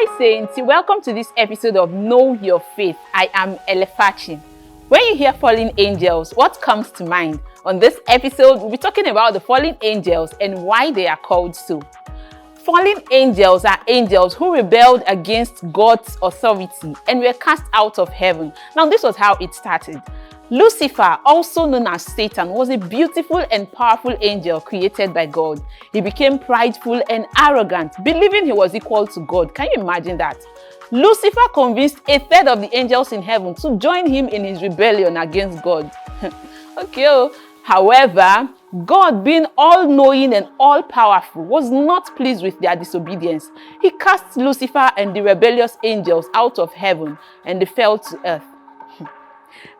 Hi Saints, welcome to this episode of Know Your Faith. I am EleFaChi. When you hear fallen angels, what comes to mind? On this episode, we'll be talking about the fallen angels and why they are called so. Fallen angels are angels who rebelled against God's authority and were cast out of heaven. Now, this was how it started. Lucifer, also known as Satan, was a beautiful and powerful angel created by God. He became prideful and arrogant, believing he was equal to God. Can you imagine that? Lucifer convinced a third of the angels in heaven to join him in his rebellion against God. However, God, being all-knowing and all-powerful, was not pleased with their disobedience. He cast Lucifer and the rebellious angels out of heaven, and they fell to earth.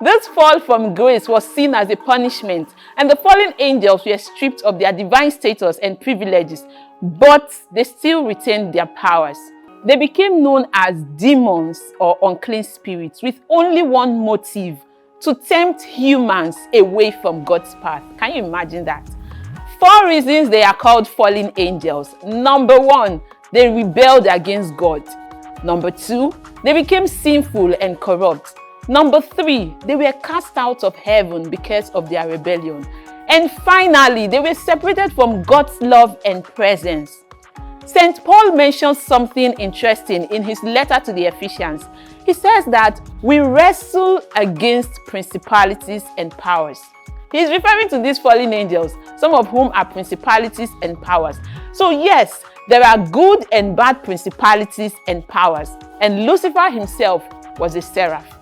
This fall from grace was seen as a punishment, and the fallen angels were stripped of their divine status and privileges, but they still retained their powers. They became known as demons or unclean spirits with only one motive: to tempt humans away from God's path. Can you imagine that? 4 reasons they are called fallen angels. Number 1, they rebelled against God. Number 2, they became sinful and corrupt. Number 3, they were cast out of heaven because of their rebellion. And finally, they were separated from God's love and presence. St. Paul mentions something interesting in his letter to the Ephesians. He says that we wrestle against principalities and powers. He's referring to these fallen angels, some of whom are principalities and powers. So yes, there are good and bad principalities and powers, and Lucifer himself was a seraph.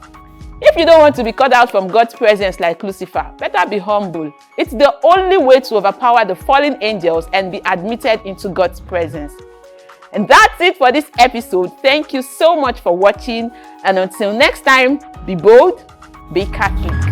If you don't want to be cut out from God's presence like Lucifer, better be humble. It's the only way to overpower the fallen angels and be admitted into God's presence. And that's it for this episode. Thank you so much for watching, and until next time, be bold, be Catholic.